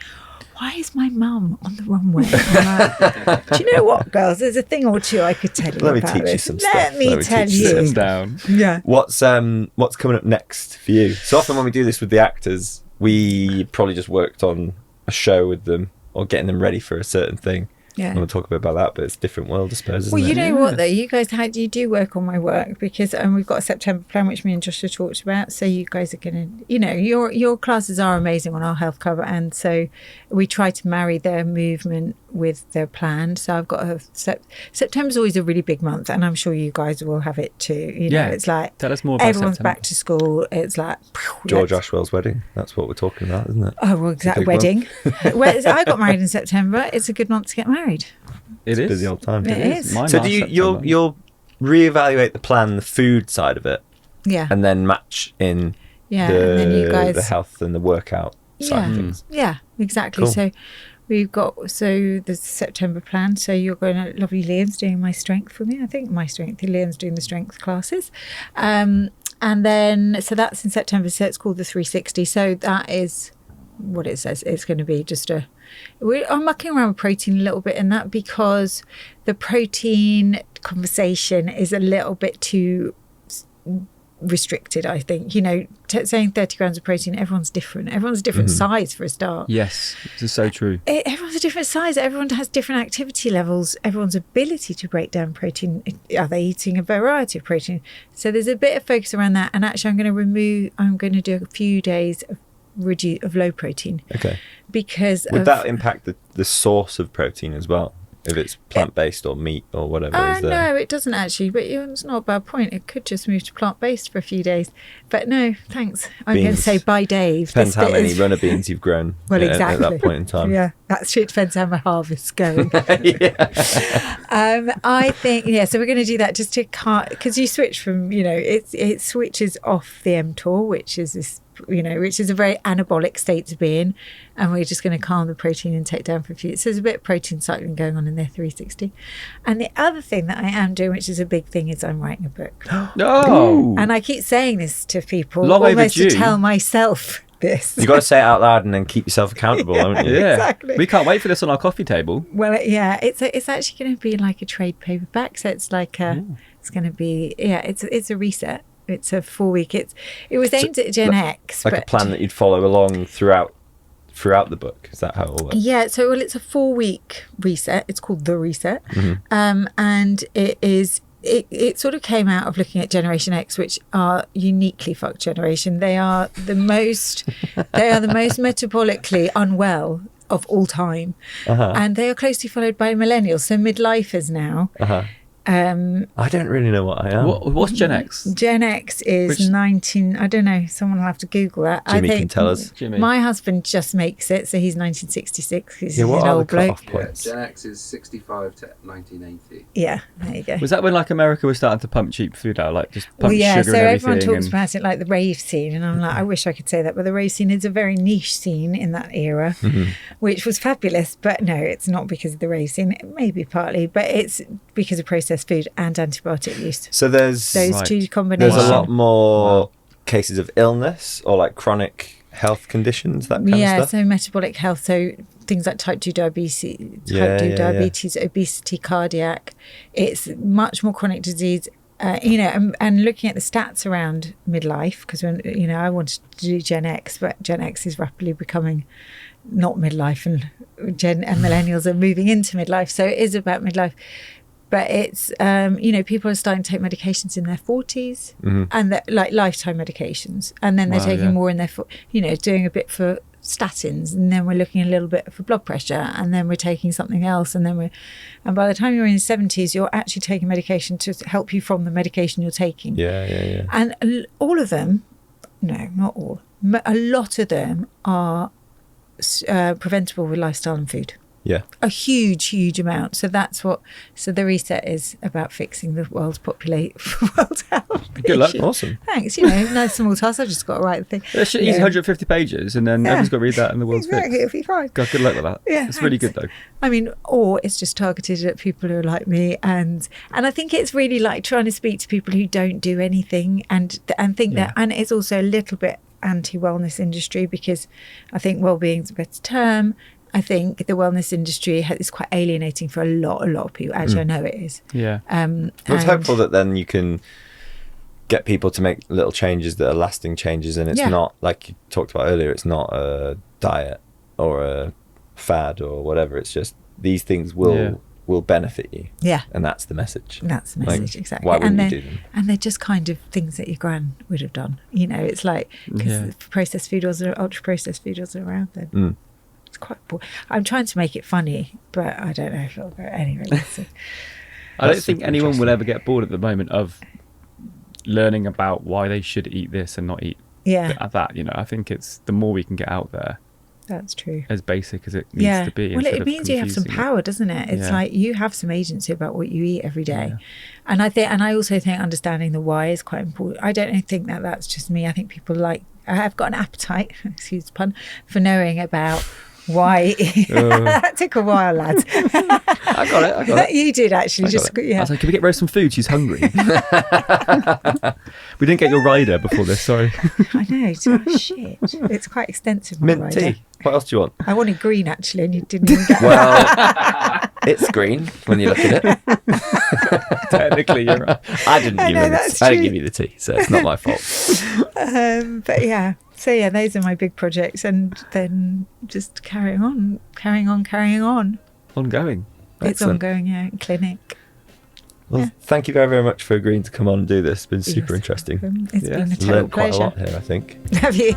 "Why is my mum on the runway?" I'm like, do you know what, girls? There's a thing or two I could tell you Let me about teach you this. some Let stuff. me Let me tell teach you you. Sit some down. Yeah. What's coming up next for you? So often when we do this with the actors, we probably just worked on a show with them or getting them ready for a certain thing. Yeah. And we'll talk a bit about that, but it's a different world, I suppose, isn't Well, you it? know what though, you guys you do work on my work because we've got a September plan which me and Joshua talked about. So you guys are gonna, your classes are amazing on our health cover, and so we try to marry their movement with their plan. So I've got September's always a really big month, and I'm sure you guys will have it too. Yeah. It's like Tell us more about everyone's September. back to school. It's like George let's- Ashwell's wedding. That's what we're talking about, isn't it? Oh well, exactly. big one. Wedding. I got married in September. It's a good month to get married. It is. Busy old time. It is. Mine So last do September. you'll reevaluate the plan, the food side of it, Yeah. and then match in Yeah. And then you guys the health and the workout side of Yeah. things. Yeah, exactly. Cool. So we've got the September plan. So you're going to lovely Liam's doing my strength for me. I think my strength. Liam's doing the strength classes. And then so that's in September. So it's called the 360. So that is what it says. It's going to be just I'm mucking around with protein a little bit in that because the protein conversation is a little bit too restricted, I think. You know, saying 30 grams of protein, everyone's different. Everyone's a different size for a start. Yes, this is so true. Everyone's a different size. Everyone has different activity levels. Everyone's ability to break down protein. Are they eating a variety of protein? So there's a bit of focus around that. And actually, I'm going to do a few days of low protein. Okay. Because would that impact the source of protein as well? If it's plant-based or meat or whatever is there? No, it doesn't actually. But it's not a bad point. It could just move to plant-based for a few days. But no, thanks. I'm going to say bye, Dave. Depends how many runner beans you've grown. Well, exactly. At that point in time. Yeah, that's true. It depends how my harvest's going. I think, so we're going to do that just to because you switch from, it switches off the mTOR, which is this, which is a very anabolic state to be in, and we're just going to calm the protein intake down for a few. So there's a bit of protein cycling going on in there, 360. And the other thing that I am doing, which is a big thing, is I'm writing a book. No. And I keep saying this to people, Long almost overdue. to tell myself this. You've got to say it out loud and then keep yourself accountable, haven't you? Yeah, Exactly. We can't wait for this on our coffee table. Well, it's actually going to be like a trade paperback. So it's like it's going to be it's a reset. It's a 4-week. It was aimed at Gen X, like a plan that you'd follow along throughout the book. Is that how it all works? Yeah. So it's a 4-week reset. It's called The Reset, and it sort of came out of looking at Generation X, which are uniquely fucked generation. They are the most metabolically unwell of all time, and they are closely followed by millennials. So midlifers now. I don't really know what I am. What's Gen X? Gen X is 19. I don't know. Someone will have to Google that. Jimmy I think can tell us. Jimmy. My husband just makes it, so he's 1966. He's Yeah, what an are the old bloke. cut-off points? Gen X is 65 to 1980. Yeah, there you go. Was that when like America was starting to pump cheap food out, like just pump Well, yeah, sugar so and everyone everything? talks about it like the rave scene, and I'm like, I wish I could say that, but the rave scene is a very niche scene in that era, which was fabulous. But no, it's not because of the rave scene. Maybe partly, but it's because of processed food and antibiotic use. So there's Those two combinations. a lot more cases of illness or like chronic health conditions, that kind of stuff. So metabolic health, so things like type 2 diabetes, obesity, cardiac. It's much more chronic disease. And looking at the stats around midlife, because when I wanted to do Gen X, but Gen X is rapidly becoming not midlife, and millennials are moving into midlife, so it is about midlife. But it's people are starting to take medications in their 40s, and like lifetime medications, and then they're taking more in their doing a bit for statins, and then we're looking a little bit for blood pressure, and then we're taking something else, and by the time you're in your 70s, you're actually taking medication to help you from the medication you're taking. Yeah. And all of them, no, not all, a lot of them are preventable with lifestyle and food. Yeah. A huge amount. So so the reset is about fixing the world's world's health. Good luck. Awesome. Thanks. No small task. I've just got to write the thing. It's 150 pages, and then everyone's got to read that, and the world's Exactly, fixed. it'll be fine. God, good luck with that. Yeah, it's really thanks. good though. I mean, or it's just targeted at people who are like me, and I think it's really like trying to speak to people who don't do anything and think that, and it's also a little bit anti-wellness industry, because I think well-being's a better term. I think the wellness industry is quite alienating for a lot of people. Actually, I know it is. Yeah. I was hopeful that then you can get people to make little changes that are lasting changes, and it's not, like you talked about earlier, it's not a diet or a fad or whatever. It's just these things will benefit you. Yeah. And that's the message. That's the message, exactly. Why wouldn't you do them? And they're just kind of things that your gran would have done. It's like, because processed food wasn't, ultra processed food wasn't around then. It's quite boring. I'm trying to make it funny, but I don't know if it'll go anyway. So. I don't think anyone will ever get bored at the moment of learning about why they should eat this and not eat that. I think it's the more we can get out there. That's true. As basic as it needs to be. Well, it means you have some power, doesn't it? It's like you have some agency about what you eat every day. And I also think understanding the why is quite important. I don't think that's just me. I think people I have got an appetite, excuse the pun, for knowing about white. That took a while, lads. I got it. You did actually. I Just got it. yeah. I was like, can we get Rose some food? She's hungry. We didn't get your rider before this, sorry. I know. Oh, shit. It's quite extensive. my Mint rider. tea. What else do you want? I wanted green actually, and you didn't even get Well, it's green when you look at it. Technically, you're right. I didn't I give know, you the, that's I didn't true. give you the tea, so it's not my fault. But yeah. So yeah, those are my big projects, and then just carrying on. Ongoing. It's Excellent. ongoing, yeah. Clinic. Well, Yeah. thank you very, very much for agreeing to come on and do this. It's been super Yes. interesting. It's Yeah. been a total Learned quite a pleasure. lot here, I think. Have you?